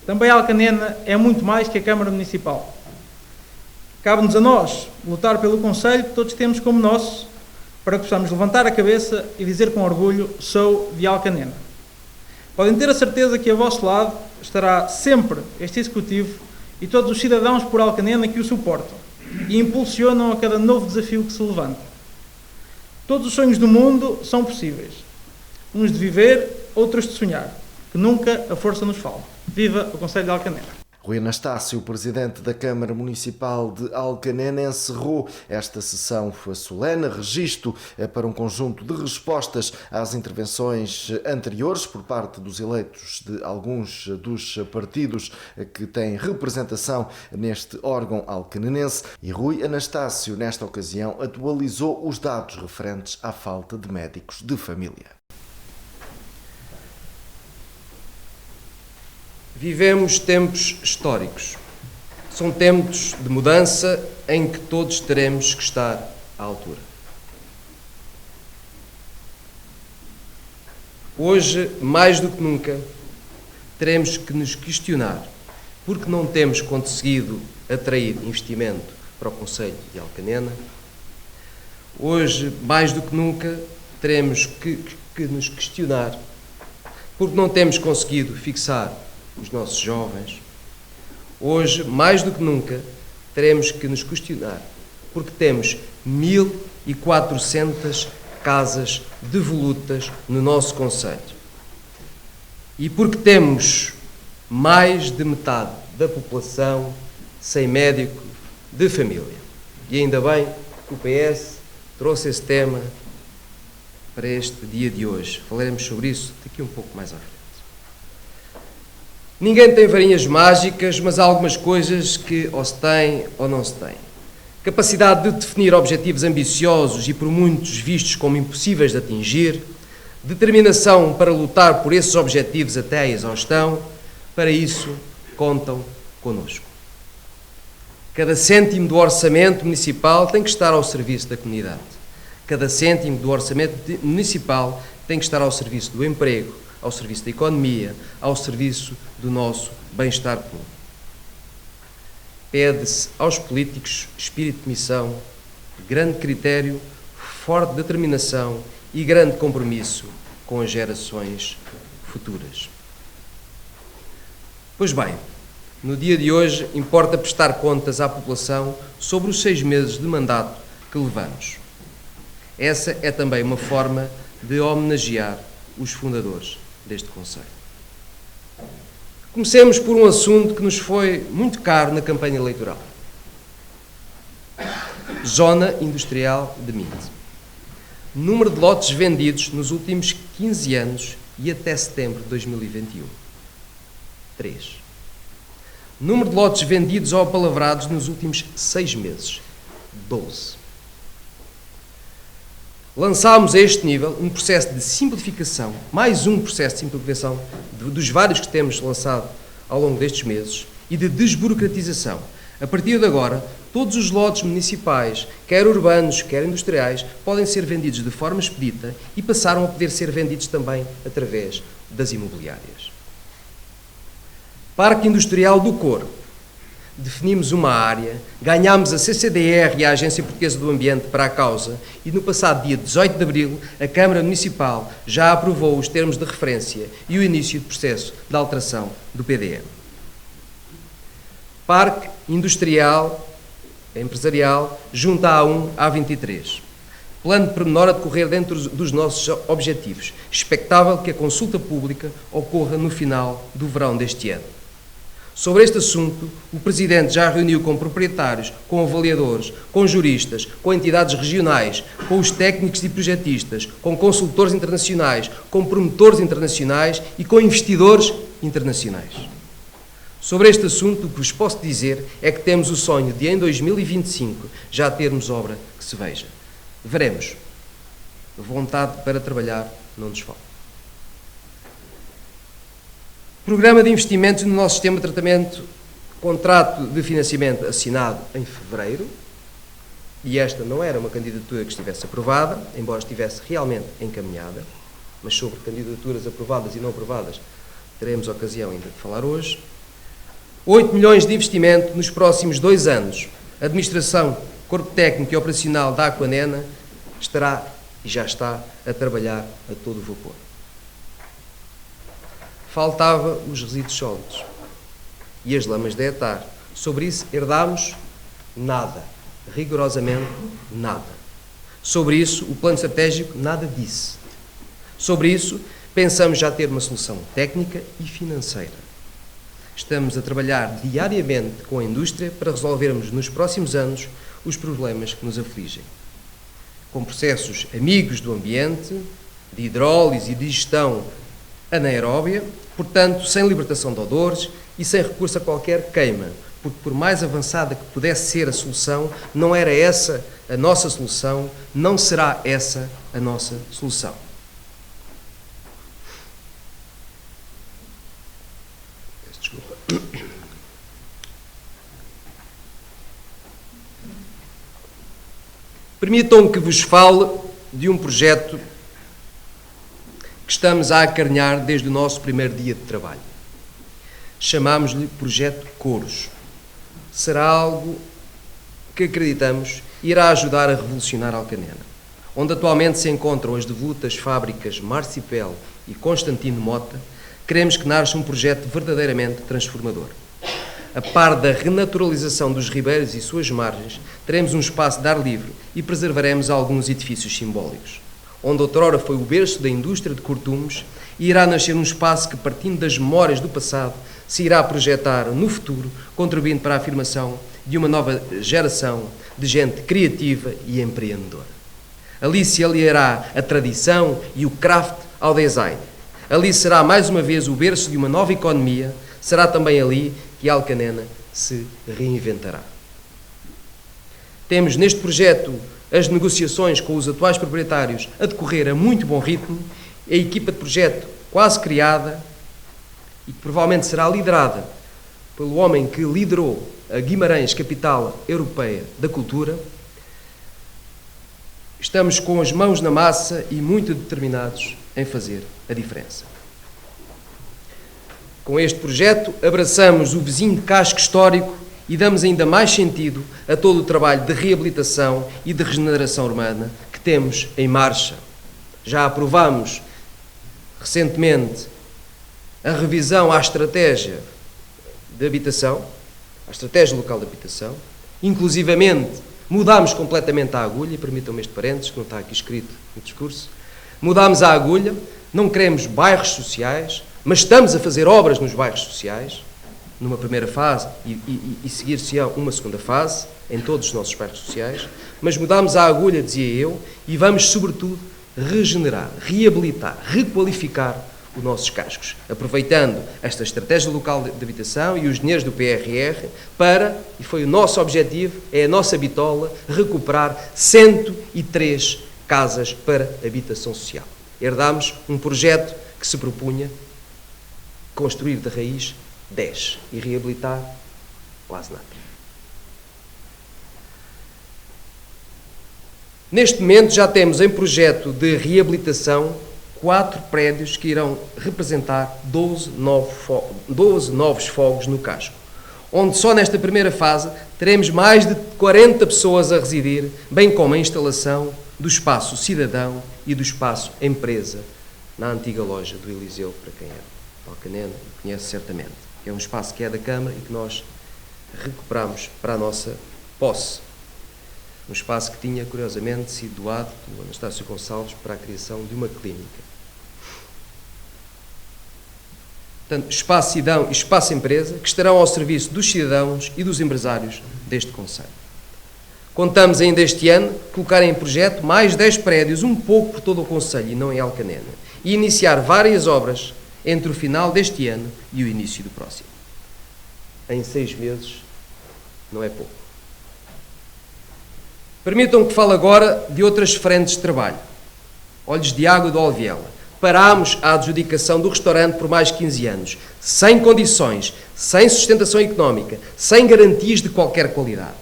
Também Alcanena é muito mais que a Câmara Municipal. Cabe-nos a nós lutar pelo Conselho que todos temos como nosso, para que possamos levantar a cabeça e dizer com orgulho: sou de Alcanena. Podem ter a certeza que a vosso lado estará sempre este Executivo e todos os cidadãos por Alcanena que o suportam e impulsionam a cada novo desafio que se levanta. Todos os sonhos do mundo são possíveis. Uns de viver, outros de sonhar. Que nunca a força nos falte. Viva o Conselho de Alcanena! Rui Anastácio, presidente da Câmara Municipal de Alcanena, encerrou esta sessão solene, registro para um conjunto de respostas às intervenções anteriores por parte dos eleitos de alguns dos partidos que têm representação neste órgão alcanenense. E Rui Anastácio, nesta ocasião, atualizou os dados referentes à falta de médicos de família. Vivemos tempos históricos. São tempos de mudança em que todos teremos que estar à altura. Hoje, mais do que nunca, teremos que nos questionar porque não temos conseguido atrair investimento para o Concelho de Alcanena. Hoje, mais do que nunca, teremos que nos questionar, porque não temos conseguido fixar os nossos jovens. Hoje, mais do que nunca, teremos que nos questionar, porque temos 1.400 casas devolutas no nosso concelho. E porque temos mais de metade da população sem médico de família. E ainda bem que o PS trouxe esse tema para este dia de hoje. Falaremos sobre isso daqui um pouco mais à frente. Ninguém tem varinhas mágicas, mas há algumas coisas que ou se tem ou não se tem. Capacidade de definir objetivos ambiciosos e por muitos vistos como impossíveis de atingir, determinação para lutar por esses objetivos até à exaustão, para isso contam connosco. Cada cêntimo do orçamento municipal tem que estar ao serviço da comunidade. Cada cêntimo do orçamento municipal tem que estar ao serviço do emprego, ao serviço da economia, ao serviço do nosso bem-estar comum. Pede-se aos políticos espírito de missão, grande critério, forte determinação e grande compromisso com as gerações futuras. Pois bem, no dia de hoje importa prestar contas à população sobre os 6 meses de mandato que levamos. Essa é também uma forma de homenagear os fundadores deste concelho. Comecemos por um assunto que nos foi muito caro na campanha eleitoral. Zona Industrial de Minde. Número de lotes vendidos nos últimos 15 anos e até setembro de 2021. 3. Número de lotes vendidos ou apalavrados nos últimos 6 meses. 12. Lançámos a este nível um processo de simplificação, mais um processo de simplificação dos vários que temos lançado ao longo destes meses e de desburocratização. A partir de agora, todos os lotes municipais, quer urbanos, quer industriais, podem ser vendidos de forma expedita e passaram a poder ser vendidos também através das imobiliárias. Parque Industrial do Coro. Definimos uma área, ganhámos a CCDR e a Agência Portuguesa do Ambiente para a causa e no passado dia 18 de abril a Câmara Municipal já aprovou os termos de referência e o início do processo de alteração do PDM. Parque Industrial Empresarial junto à A1 A23. Plano de pormenor a decorrer dentro dos nossos objetivos. Expectável que a consulta pública ocorra no final do verão deste ano. Sobre este assunto, o Presidente já reuniu com proprietários, com avaliadores, com juristas, com entidades regionais, com os técnicos e projetistas, com consultores internacionais, com promotores internacionais e com investidores internacionais. Sobre este assunto, o que vos posso dizer é que temos o sonho de, em 2025, já termos obra que se veja. Veremos. Vontade para trabalhar não nos falta. Programa de investimentos no nosso sistema de tratamento, contrato de financiamento assinado em fevereiro, e esta não era uma candidatura que estivesse aprovada, embora estivesse realmente encaminhada, mas sobre candidaturas aprovadas e não aprovadas teremos ocasião ainda de falar hoje. 8 milhões de investimento nos próximos 2 anos. A administração, corpo técnico e operacional da Aquanena estará e já está a trabalhar a todo vapor. Faltava os resíduos sólidos e as lamas de etar. Sobre isso herdámos nada, rigorosamente nada. Sobre isso o plano estratégico nada disse. Sobre isso pensamos já ter uma solução técnica e financeira. Estamos a trabalhar diariamente com a indústria para resolvermos nos próximos anos os problemas que nos afligem. Com processos amigos do ambiente, de hidrólise e de gestão anaeróbia, portanto, sem libertação de odores e sem recurso a qualquer queima, porque por mais avançada que pudesse ser a solução, não era essa a nossa solução, não será essa a nossa solução. Desculpa. Permitam que vos fale de um projeto que estamos a acarinhar desde o nosso primeiro dia de trabalho. Chamámos-lhe Projeto Coros. Será algo que acreditamos irá ajudar a revolucionar Alcanena, onde atualmente se encontram as devolutas fábricas Marcipel e Constantino Mota, queremos que nasça um projeto verdadeiramente transformador. A par da renaturalização dos ribeiros e suas margens, teremos um espaço de ar livre e preservaremos alguns edifícios simbólicos. Onde outrora foi o berço da indústria de cortumes, irá nascer um espaço que, partindo das memórias do passado, se irá projetar no futuro, contribuindo para a afirmação de uma nova geração de gente criativa e empreendedora. Ali se aliará a tradição e o craft ao design. Ali será mais uma vez o berço de uma nova economia, será também ali que Alcanena se reinventará. Temos neste projeto as negociações com os atuais proprietários a decorrer a muito bom ritmo, a equipa de projeto quase criada e que provavelmente será liderada pelo homem que liderou a Guimarães, capital europeia da cultura. Estamos com as mãos na massa e muito determinados em fazer a diferença. Com este projeto, abraçamos o vizinho de casco histórico e damos ainda mais sentido a todo o trabalho de reabilitação e de regeneração urbana que temos em marcha. Já aprovámos recentemente a revisão à estratégia de habitação, à estratégia local de habitação, inclusivamente mudámos completamente a agulha, e permitam-me este parênteses, que não está aqui escrito no discurso, mudámos a agulha, não queremos bairros sociais, mas estamos a fazer obras nos bairros sociais, numa primeira fase e seguir-se-á uma segunda fase, em todos os nossos bairros sociais, mas mudámos a agulha, dizia eu, e vamos, sobretudo, regenerar, reabilitar, requalificar os nossos cascos, aproveitando esta estratégia local de habitação e os dinheiros do PRR para, e foi o nosso objetivo, é a nossa bitola, recuperar 103 casas para habitação social. Herdámos um projeto que se propunha construir de raiz 10 e reabilitar quase nada. Neste momento já temos em projeto de reabilitação 4 prédios que irão representar 12 novos fogos no casco, onde só nesta primeira fase teremos mais de 40 pessoas a residir, bem como a instalação do espaço cidadão e do espaço empresa na antiga loja do Eliseu, para quem é de Alcanena e conhece certamente. É um espaço que é da Câmara e que nós recuperamos para a nossa posse. Um espaço que tinha, curiosamente, sido doado pelo Anastácio Gonçalves para a criação de uma clínica. Portanto, espaço cidadão e espaço empresa que estarão ao serviço dos cidadãos e dos empresários deste concelho. Contamos ainda este ano colocar em projeto mais 10 prédios, um pouco por todo o concelho e não em Alcanena, e iniciar várias obras entre o final deste ano e o início do próximo. Em 6 meses não é pouco. Permitam que fale agora de outras frentes de trabalho. Olhos de Água de Olviela. Parámos a adjudicação do restaurante por mais de 15 anos, sem condições, sem sustentação económica, sem garantias de qualquer qualidade.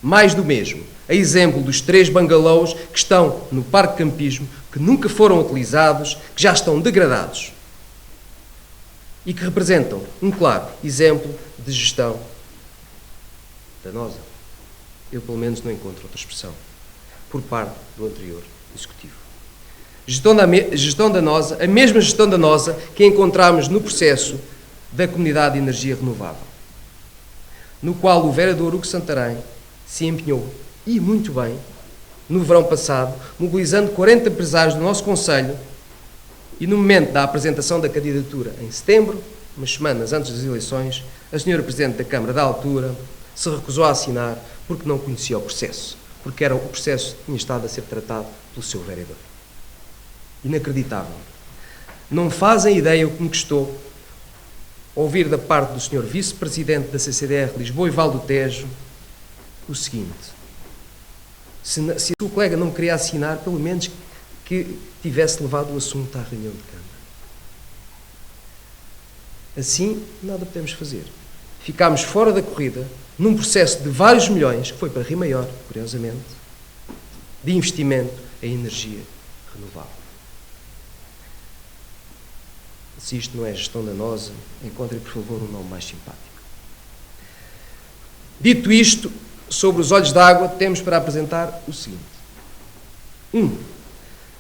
Mais do mesmo, a exemplo dos 3 bangalôs que estão no Parque Campismo, que nunca foram utilizados, que já estão degradados e que representam um claro exemplo de gestão danosa. Eu, pelo menos, não encontro outra expressão, por parte do anterior Executivo. Gestão danosa, a mesma gestão danosa que encontramos no processo da Comunidade de Energia Renovável, no qual o vereador Hugo Santarém se empenhou, e muito bem, no verão passado, mobilizando 40 empresários do nosso concelho, e no momento da apresentação da candidatura, em setembro, umas semanas antes das eleições, a senhora Presidente da Câmara da altura se recusou a assinar porque não conhecia o processo, porque era o processo que tinha estado a ser tratado pelo seu vereador. Inacreditável. Não fazem ideia o que me custou ouvir da parte do Sr. Vice-Presidente da CCDR Lisboa e Val do Tejo o seguinte: se o colega não queria assinar, pelo menos que tivesse levado o assunto à reunião de Câmara. Assim, nada podemos fazer. Ficámos fora da corrida, num processo de vários milhões, que foi para Rio Maior, curiosamente, de investimento em energia renovável. Se isto não é gestão danosa, encontrem, por favor, um nome mais simpático. Dito isto, sobre os olhos d'água, temos para apresentar o seguinte.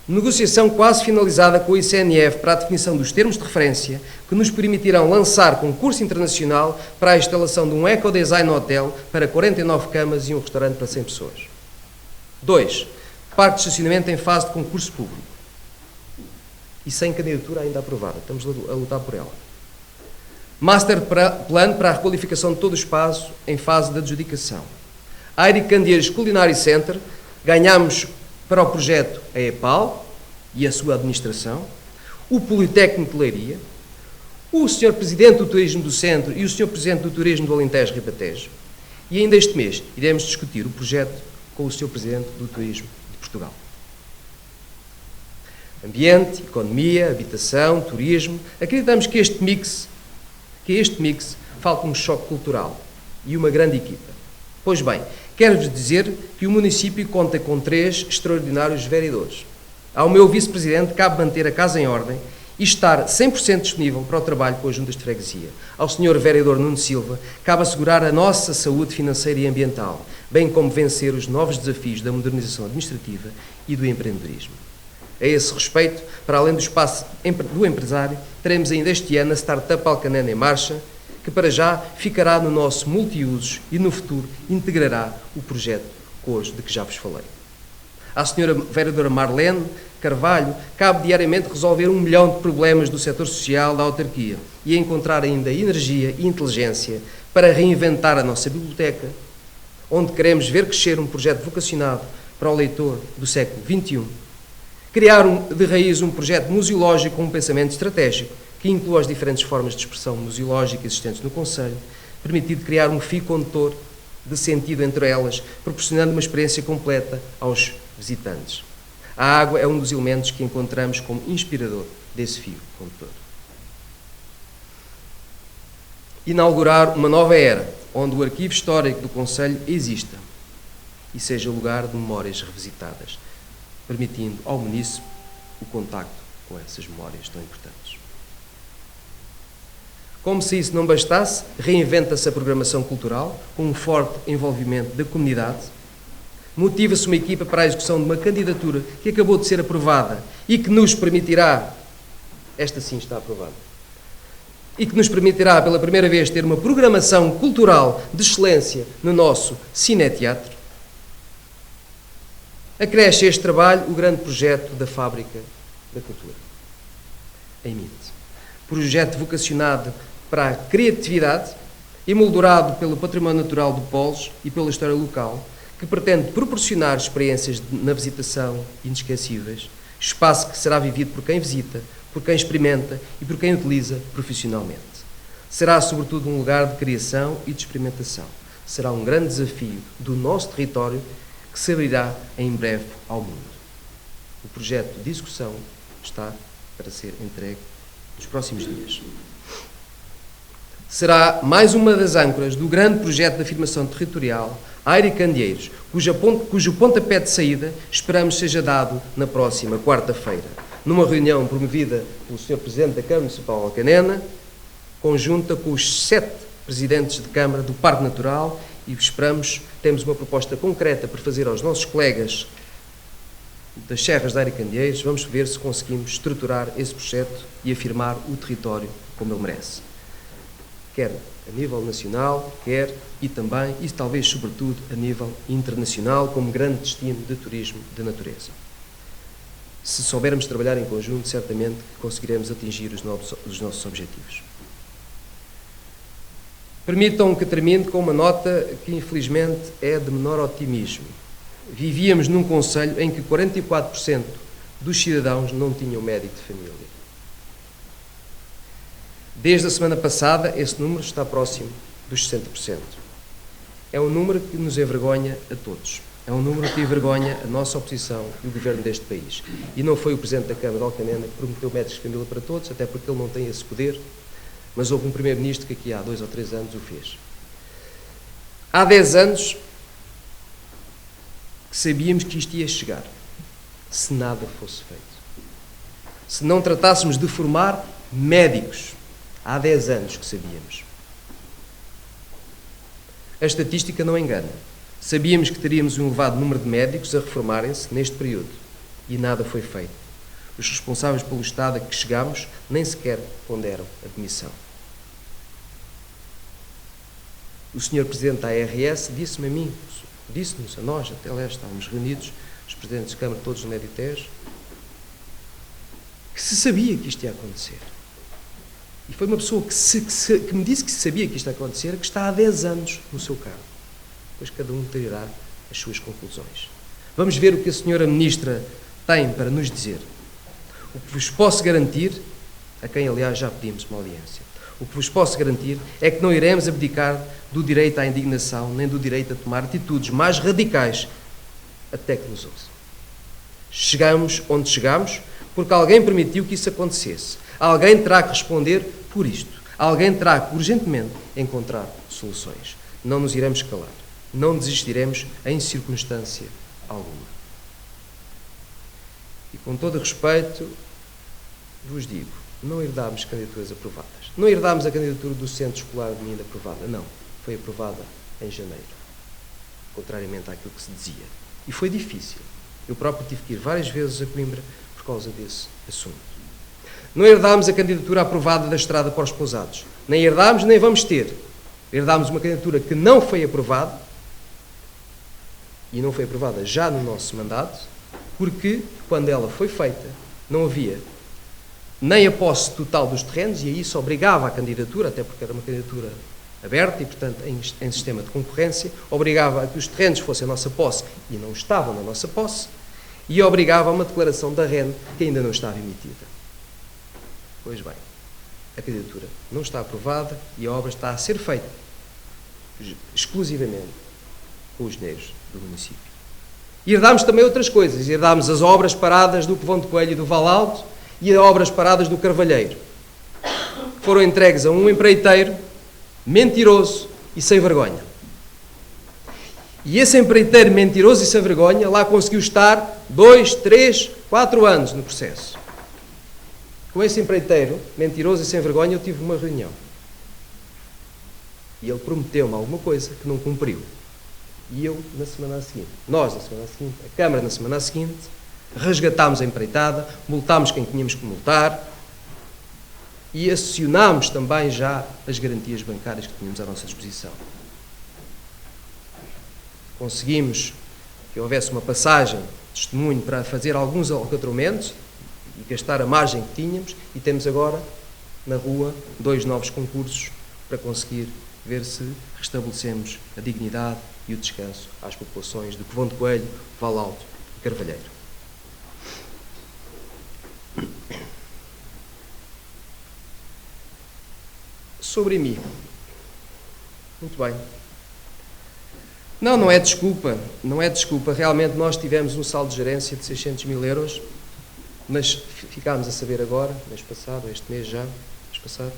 Negociação quase finalizada com o ICNF para a definição dos termos de referência que nos permitirão lançar concurso internacional para a instalação de um ecodesign hotel para 49 camas e um restaurante para 100 pessoas. 2. Parque de estacionamento em fase de concurso público e sem candidatura ainda aprovada. Estamos a lutar por ela. Master Plan para a requalificação de todo o espaço em fase de adjudicação. Aire Candeeiros Culinary Center, ganhamos para o projeto a EPAL e a sua administração, o Politécnico de Leiria, o Sr. Presidente do Turismo do Centro e o Sr. Presidente do Turismo do Alentejo e Ribatejo. E ainda este mês iremos discutir o projeto com o Sr. Presidente do Turismo de Portugal. Ambiente, economia, habitação, turismo. Acreditamos que este mix falta um choque cultural e uma grande equipa. Pois bem, quero-vos dizer que o município conta com 3 extraordinários vereadores. Ao meu vice-presidente cabe manter a casa em ordem e estar 100% disponível para o trabalho com as juntas de freguesia. Ao senhor vereador Nuno Silva cabe assegurar a nossa saúde financeira e ambiental, bem como vencer os novos desafios da modernização administrativa e do empreendedorismo. A esse respeito, para além do espaço do empresário, teremos ainda este ano a Startup Alcanena em marcha, que para já ficará no nosso multiusos e no futuro integrará o projeto COS de que já vos falei. À senhora vereadora Marlene Carvalho cabe diariamente resolver 1 milhão de problemas do setor social da autarquia e encontrar ainda energia e inteligência para reinventar a nossa biblioteca, onde queremos ver crescer um projeto vocacionado para o leitor do século XXI, criar de raiz um projeto museológico com um pensamento estratégico que inclua as diferentes formas de expressão museológica existentes no Conselho, permitindo criar um fio condutor de sentido entre elas, proporcionando uma experiência completa aos visitantes. A água é um dos elementos que encontramos como inspirador desse fio condutor. Inaugurar uma nova era, onde o arquivo histórico do Conselho exista e seja lugar de memórias revisitadas, permitindo ao munícipe o contacto com essas memórias tão importantes. Como se isso não bastasse, reinventa-se a programação cultural, com um forte envolvimento da comunidade, motiva-se uma equipa para a execução de uma candidatura que acabou de ser aprovada e que nos permitirá, esta sim está aprovada, e que nos permitirá pela primeira vez ter uma programação cultural de excelência no nosso cineteatro. Acresce a este trabalho o grande projeto da Fábrica da Cultura, em Minte. Projeto vocacionado para a criatividade, emoldurado pelo património natural do Polos e pela história local, que pretende proporcionar experiências na visitação inesquecíveis, espaço que será vivido por quem visita, por quem experimenta e por quem utiliza profissionalmente. Será, sobretudo, um lugar de criação e de experimentação. Será um grande desafio do nosso território que se abrirá em breve ao mundo. O projeto de execução está para ser entregue nos próximos dias. Será mais uma das âncoras do grande projeto de afirmação territorial Aire Candeeiros, cujo pontapé de saída esperamos seja dado na próxima quarta-feira, numa reunião promovida pelo Sr. Presidente da Câmara Municipal de Alcanena, conjunta com os 7 presidentes de Câmara do Parque Natural, e temos uma proposta concreta para fazer aos nossos colegas das Serras de Aire Candeeiros. Vamos ver se conseguimos estruturar esse projeto e afirmar o território como ele merece. Quer a nível nacional, quer e também, e talvez sobretudo, a nível internacional, como grande destino de turismo de natureza. Se soubermos trabalhar em conjunto, certamente conseguiremos atingir os nossos objetivos. Permitam que termine com uma nota que, infelizmente, é de menor otimismo. Vivíamos num concelho em que 44% dos cidadãos não tinham médico de família. Desde a semana passada, esse número está próximo dos 60%. É um número que nos envergonha a todos. É um número que envergonha a nossa oposição e o governo deste país. E não foi o Presidente da Câmara de Alcanena que prometeu médicos de família para todos, até porque ele não tem esse poder, mas houve um Primeiro-Ministro que aqui há 2 ou 3 anos o fez. Há 10 anos que sabíamos que isto ia chegar, se nada fosse feito. Se não tratássemos de formar médicos, há 10 anos que sabíamos. A estatística não engana. Sabíamos que teríamos um elevado número de médicos a reformarem-se neste período. e nada foi feito. Os responsáveis pelo estado a que chegámos nem sequer ponderam a demissão. O Sr. Presidente da ARS disse-me a mim, disse-nos a nós, até lá estávamos reunidos, os Presidentes de Câmara todos no Médio-Tejo, que se sabia que isto ia acontecer. E foi uma pessoa que me disse que se sabia que isto ia acontecer, que está há 10 anos no seu cargo. Depois cada um tirará as suas conclusões. Vamos ver o que a Sra. Ministra tem para nos dizer. O que vos posso garantir, a quem aliás já pedimos uma audiência, o que vos posso garantir é que não iremos abdicar do direito à indignação, nem do direito a tomar atitudes mais radicais, até que nos ouçam. Chegamos onde chegamos porque alguém permitiu que isso acontecesse. Alguém terá que responder por isto. Alguém terá que urgentemente encontrar soluções. Não nos iremos calar. Não desistiremos em circunstância alguma. E com todo o respeito, vos digo, não herdámos candidaturas aprovadas. Não herdámos a candidatura do Centro Escolar de Minda aprovada. Não. Foi aprovada em janeiro. Contrariamente àquilo que se dizia. E foi difícil. Eu próprio tive que ir várias vezes a Coimbra por causa desse assunto. Não herdámos a candidatura aprovada da estrada para os pousados. Nem herdámos, nem vamos ter. Herdámos uma candidatura que não foi aprovada, e não foi aprovada já no nosso mandato, porque, quando ela foi feita, não havia nem a posse total dos terrenos, e isso obrigava a candidatura, até porque era uma candidatura aberta e, portanto, em sistema de concorrência, obrigava a que os terrenos fossem a nossa posse e não estavam na nossa posse, e obrigava a uma declaração da REN que ainda não estava emitida. Pois bem, a candidatura não está aprovada e a obra está a ser feita exclusivamente com os dinheiros do município. E herdámos também outras coisas. Herdámos as obras paradas do Covão de Coelho e do Val Alto e as obras paradas do Carvalheiro, que foram entregues a um empreiteiro mentiroso e sem vergonha. E esse empreiteiro mentiroso e sem vergonha lá conseguiu estar 2, 3, 4 anos no processo. Com esse empreiteiro mentiroso e sem vergonha eu tive uma reunião. E ele prometeu-me alguma coisa que não cumpriu. E eu, na semana seguinte, nós na semana seguinte, a Câmara na semana seguinte, resgatámos a empreitada, multámos quem tínhamos que multar e acionámos também já as garantias bancárias que tínhamos à nossa disposição. Conseguimos que houvesse uma passagem de testemunho para fazer alguns alcatramentos e gastar a margem que tínhamos, e temos agora na rua 2 novos concursos para conseguir ver se restabelecemos a dignidade e o descanso às populações de Covão de Coelho, Val Alto e Carvalheiro. Sobre mim. Muito bem. Não é desculpa. Não é desculpa. Realmente nós tivemos um saldo de gerência de 600 mil euros, mas ficámos a saber agora, mês passado, este mês já, mês passado,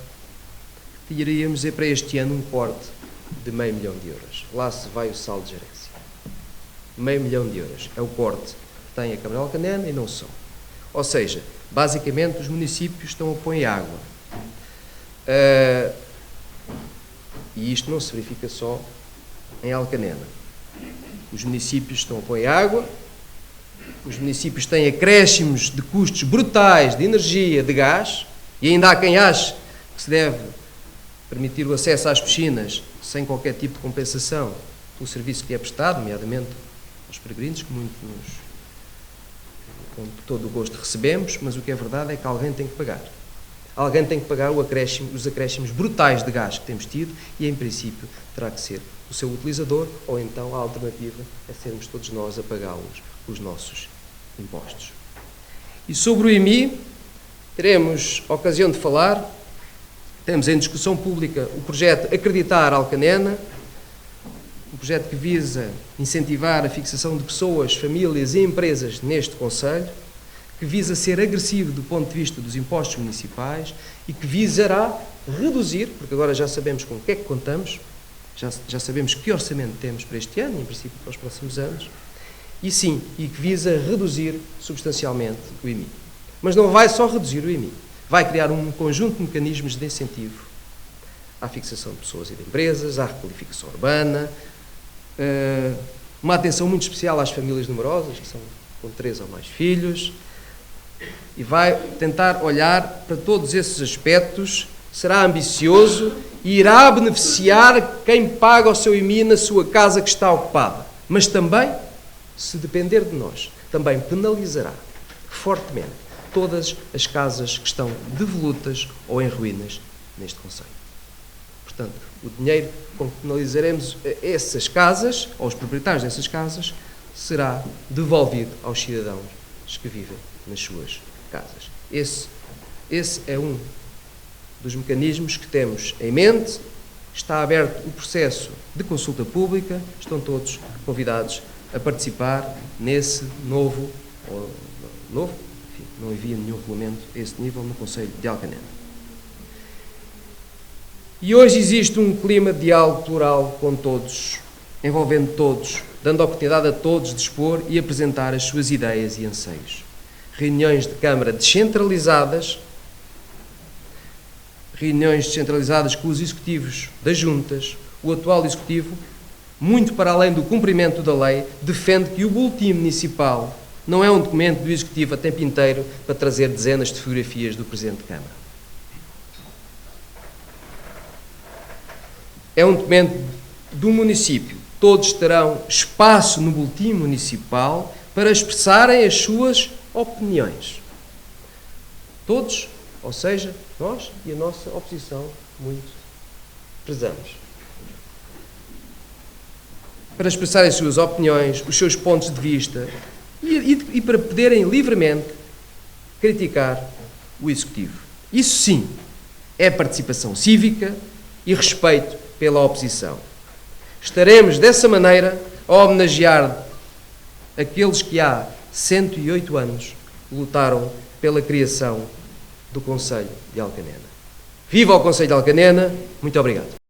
que iríamos dizer para este ano um corte de €500 mil. Lá se vai o saldo de gerência. €500 mil é o corte que tem a Câmara de Alcanena e não só. Ou seja, basicamente os municípios estão a pôr água. E isto não se verifica só em Alcanena. Os municípios estão a pôr água, os municípios têm acréscimos de custos brutais de energia, de gás, e ainda há quem ache que se deve permitir o acesso às piscinas sem qualquer tipo de compensação pelo serviço que é prestado, nomeadamente aos peregrinos, que muito com todo o gosto recebemos, mas o que é verdade é que alguém tem que pagar. Alguém tem que pagar os acréscimos brutais de gás que temos tido e, em princípio, terá que ser o seu utilizador, ou então a alternativa é sermos todos nós a pagá-los os nossos impostos. E sobre o IMI, teremos ocasião de falar. Temos em discussão pública o projeto Acreditar Alcanena, um projeto que visa incentivar a fixação de pessoas, famílias e empresas neste concelho, que visa ser agressivo do ponto de vista dos impostos municipais e que visará reduzir, porque agora já sabemos com o que é que contamos, já sabemos que orçamento temos para este ano e, em princípio, para os próximos anos, e sim, e que visa reduzir substancialmente o IMI. Mas não vai só reduzir o IMI, vai criar um conjunto de mecanismos de incentivo à fixação de pessoas e de empresas, à requalificação urbana, uma atenção muito especial às famílias numerosas, que são com 3 ou mais filhos, e vai tentar olhar para todos esses aspectos, será ambicioso e irá beneficiar quem paga o seu IMI na sua casa que está ocupada. Mas também, se depender de nós, também penalizará fortemente todas as casas que estão devolutas ou em ruínas neste concelho. Portanto, o dinheiro com que penalizaremos essas casas, ou os proprietários dessas casas, será devolvido aos cidadãos que vivem nas suas casas. Esse é um dos mecanismos que temos em mente. Está aberto o processo de consulta pública, estão todos convidados a participar nesse novo, enfim, não havia nenhum regulamento a esse nível no Concelho de Alcanena. E hoje existe um clima de diálogo plural com todos, envolvendo todos, dando a oportunidade a todos de expor e apresentar as suas ideias e anseios. Reuniões de Câmara descentralizadas, com os executivos das juntas. O atual executivo, muito para além do cumprimento da lei, defende que o boletim municipal não é um documento do executivo a tempo inteiro para trazer dezenas de fotografias do Presidente de Câmara. É um documento do município. Todos terão espaço no boletim municipal para expressarem as suas opiniões. Todos, ou seja, nós e a nossa oposição, muito prezamos. Para expressarem as suas opiniões, os seus pontos de vista e para poderem livremente criticar o Executivo. Isso sim é participação cívica e respeito pela oposição. Estaremos dessa maneira a homenagear aqueles que há 108 anos lutaram pela criação do Concelho de Alcanena. Viva o Concelho de Alcanena! Muito obrigado.